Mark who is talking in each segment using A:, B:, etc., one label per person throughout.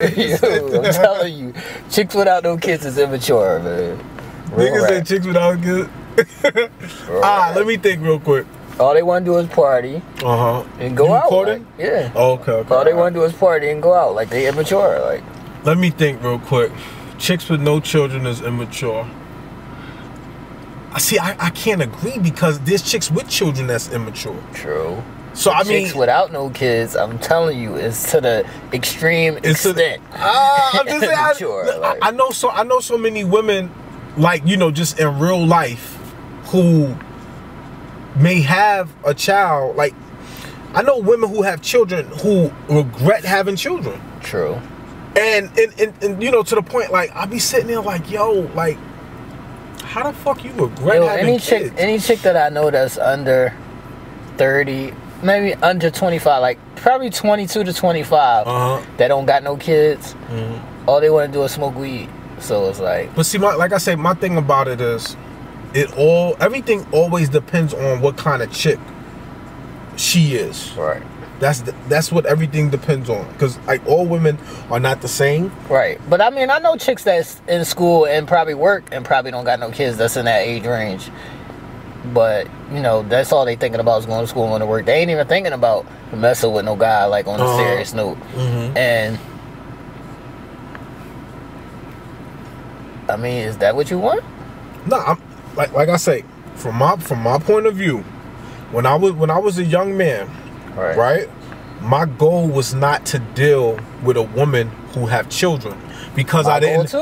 A: Yo, I'm telling you, chicks without no kids is immature, man.
B: Niggas say chicks without kids. Let me think real quick.
A: All they want to do is party. And go out. Like, yeah.
B: Okay.
A: All they want to do is party and go out. Like, they immature. Like.
B: Let me think real quick. Chicks with no children is immature. See, I can't agree because there's chicks with children that's immature.
A: True.
B: So I mean,
A: chicks without no kids, I'm telling you, it's to the extreme extent.
B: I'm just saying, I know so many women, like, you know, just in real life, who may have a child. Like, I know women who have children who regret having children.
A: True.
B: And you know, to the point, like, I be sitting there like, yo, like, how the fuck you regret having kids?
A: Any chick that I know that's under 30, maybe under 25, like probably 22 to 25, that don't got no kids, all they want to do is smoke weed. So it's like. But
B: see, like I say, my thing about it is, everything always depends on what kind of chick she is.
A: Right.
B: That's what everything depends on, because like all women are not the same.
A: Right. But I mean, I know chicks that's in school and probably work and probably don't got no kids that's in that age range. But, you know, that's all they thinking about is going to school and going to work. They ain't even thinking about messing with no guy, like, on a serious note. And I mean, is that what you want?
B: No, I'm like I say, from my point of view, when I was a young man, right, my goal was not to deal with a woman who have children, because I didn't.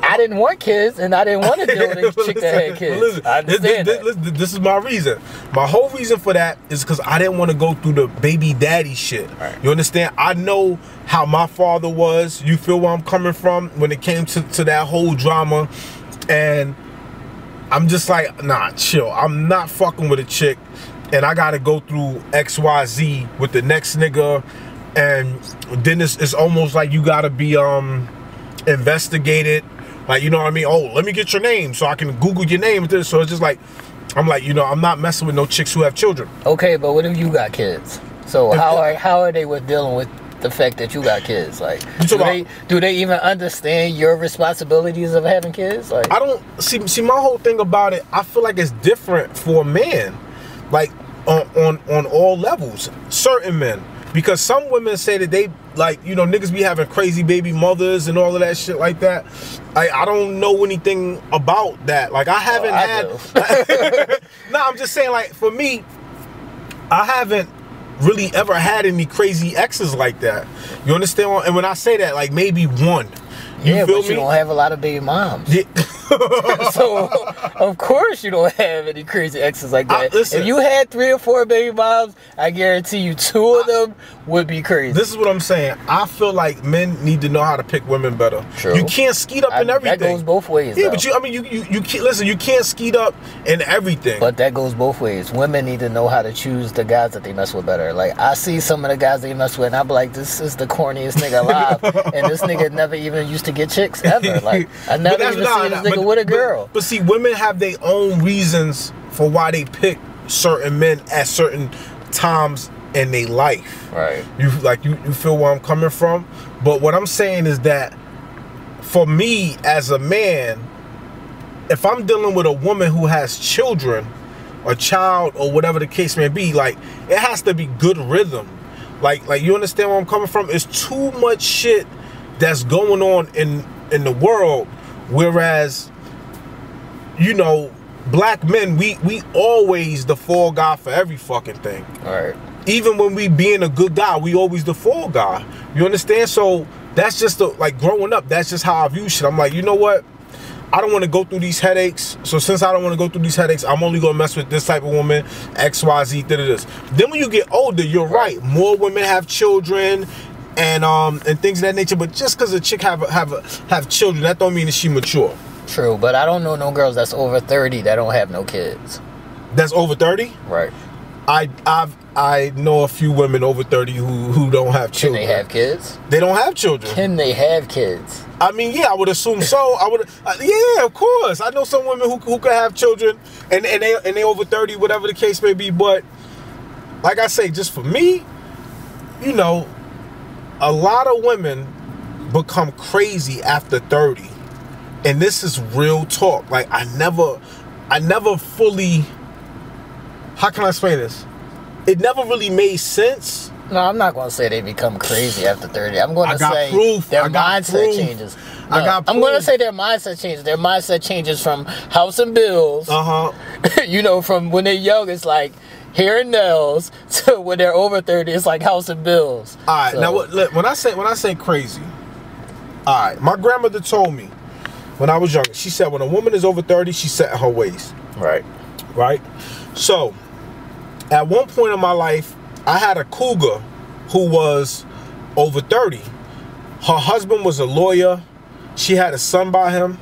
A: I didn't want kids, and I didn't want to deal with a chick that had kids.
B: Listen,
A: I understand
B: this is my reason. My whole reason for that is because I didn't want to go through the baby daddy shit.
A: Right.
B: You understand? I know how my father was. You feel where I'm coming from when it came to that whole drama, and I'm just like, nah, chill. I'm not fucking with a chick, and I gotta go through XYZ with the next nigga, and then it's almost like you gotta be investigated. Like, you know what I mean? Oh, let me get your name so I can Google your name. So it's just like, I'm like, you know, I'm not messing with no chicks who have children.
A: Okay, but what if you got kids? So how are they with dealing with the fact that you got kids? Like, do they even understand your responsibilities of having kids? Like,
B: I don't see my whole thing about it. I feel like it's different for a man, like on all levels. Certain men. Because some women say that they, like, you know, niggas be having crazy baby mothers and all of that shit like that. I don't know anything about that. Like, I haven't had. No, I'm just saying, like, for me, I haven't really ever had any crazy exes like that. You understand? And when I say that, like, maybe one. You feel me?
A: You don't have a lot of baby moms. Yeah. So, of course you don't have any crazy exes like that. Listen, if you had 3 or 4 baby moms, I guarantee you 2 of them would be crazy.
B: This is what I'm saying. I feel like men need to know how to pick women better.
A: True.
B: You can't skeet up in everything.
A: That goes both ways.
B: Yeah, but you can't, listen, you can't skeet up in everything.
A: But that goes both ways. Women need to know how to choose the guys that they mess with better. Like, I see some of the guys they mess with, and I be like, this is the corniest nigga alive. And this nigga never even used to get chicks ever. Like, I never even seen this nigga with a girl.
B: But see, women have their own reasons for why they pick certain men at certain times in their life.
A: Right.
B: You feel where I'm coming from? But what I'm saying is that for me as a man, if I'm dealing with a woman who has children, a child, or whatever the case may be, like, it has to be good rhythm. Like you understand where I'm coming from? It's too much shit that's going on in the world, whereas, you know, black men, we always the fall guy for every fucking thing.
A: All right.
B: Even when we being a good guy, we always the fall guy. You understand? So that's just like growing up, that's just how I view shit. I'm like, you know what? I don't want to go through these headaches. So since I don't want to go through these headaches, I'm only going to mess with this type of woman, XYZ, this. Then when you get older, you're right. More women have children and things of that nature. But just because a chick have children, that don't mean that she mature.
A: True, but I don't know no girls that's over 30 that don't have no kids.
B: That's over 30?
A: Right.
B: I know a few women over 30 who don't have children.
A: Can they have kids?
B: They don't have children.
A: Can they have kids?
B: I mean, yeah, I would assume so. Yeah, of course. I know some women who could have children and they over 30, whatever the case may be. But like I say, just for me, you know, a lot of women become crazy after 30. And this is real talk. Like, I never fully, how can I explain this? It never really made sense.
A: No, I'm not going to say they become crazy after 30. I'm going to say their mindset changes. No, I'm going to say their mindset changes. Their mindset changes from house and bills. You know, from when they're young, it's like hair and nails, to when they're over 30, it's like house and bills.
B: All right, so. Now when I say crazy, all right, my grandmother told me when I was younger, she said when a woman is over 30, she's set in her ways.
A: Right.
B: Right? So, at one point in my life, I had a cougar who was over 30. Her husband was a lawyer. She had a son by him,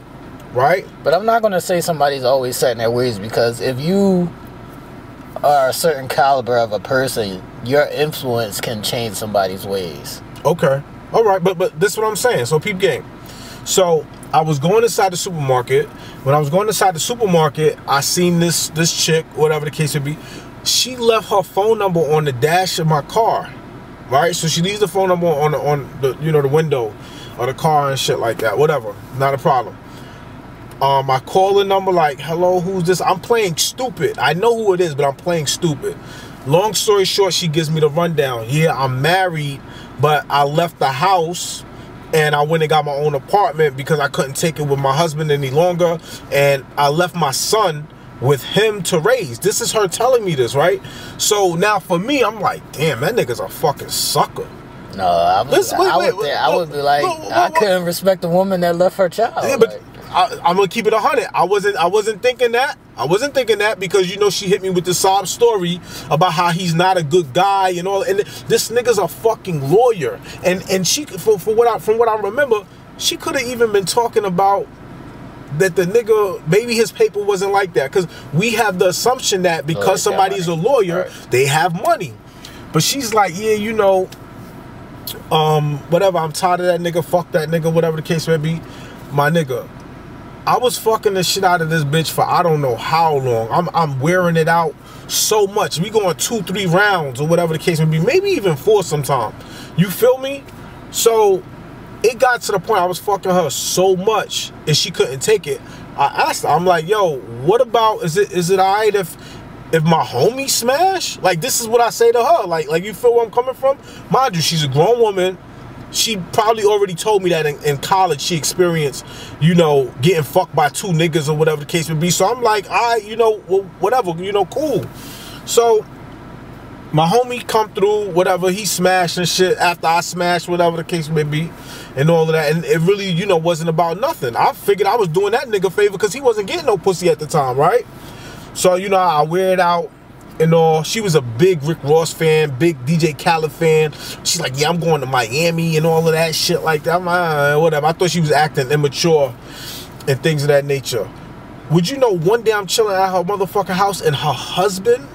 B: right?
A: But I'm not going to say somebody's always set in their ways, because if you are a certain caliber of a person, your influence can change somebody's ways.
B: Okay. All right, but this is what I'm saying. So peep game. So I was going inside the supermarket. When I was going inside the supermarket, I seen this chick, whatever the case would be. She left her phone number on the dash of my car, right? So she leaves the phone number on the the window of the car and shit like that. Whatever, not a problem. I call the number like, hello, who's this? I'm playing stupid. I know who it is, but I'm playing stupid. Long story short, she gives me the rundown. Yeah, I'm married, but I left the house and I went and got my own apartment because I couldn't take it with my husband any longer. And I left my son with him to raise. This is her telling me this, right? So now for me, I'm like, damn, that nigga's a fucking sucker.
A: No, I would be like, I couldn't respect a woman that left her child.
B: Yeah, but I'm gonna keep it 100. I wasn't thinking that. I wasn't thinking that because she hit me with the sob story about how he's not a good guy and all. And this nigga's a fucking lawyer. And she, from what I remember, she could have even been talking about that the nigga, maybe his paper wasn't like that, because we have the assumption that because somebody's a lawyer, right, they have money. But she's like, yeah, whatever, I'm tired of that nigga, fuck that nigga, whatever the case may be. My nigga, I was fucking the shit out of this bitch for I don't know how long. I'm wearing it out so much. We going 2-3 rounds or whatever the case may be, maybe even 4 sometime. You feel me? So it got to the point I was fucking her so much and she couldn't take it. I asked her, I'm like, yo, what about, is it alright if my homie smash? Like, this is what I say to her. Like you feel where I'm coming from? Mind you, she's a grown woman. She probably already told me that in college she experienced, getting fucked by 2 niggas or whatever the case may be. So I'm like, all right, well, whatever, cool. So my homie come through, whatever, he smashed and shit after I smashed, whatever the case may be, and all of that. And it really, wasn't about nothing. I figured I was doing that nigga a favor because he wasn't getting no pussy at the time, right? So, I wear it out and all. She was a big Rick Ross fan, big DJ Khaled fan. She's like, yeah, I'm going to Miami and all of that shit like that. I'm like, whatever. I thought she was acting immature and things of that nature. Would you know, one day I'm chilling at her motherfucking house and her husband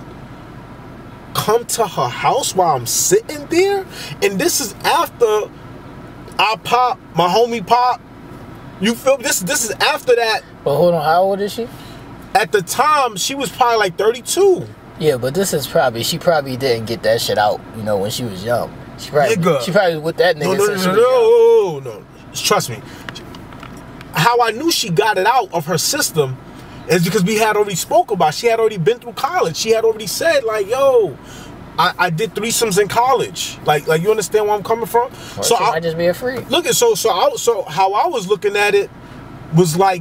B: come to her house while I'm sitting there? And this is after I pop, my homie pop. You feel me? This is after that.
A: But hold on, how old is she?
B: At the time, she was probably like 32.
A: Yeah, but this is she probably didn't get that shit out, when she was young. She probably with that nigga.
B: No. Trust me. How I knew she got it out of her system is because we had already spoke about. She had already been through college. She had already said like, yo, I did threesomes in college. Like you understand where I'm coming from?
A: Or so I might just be a freak.
B: Look at so how I was looking at it was like,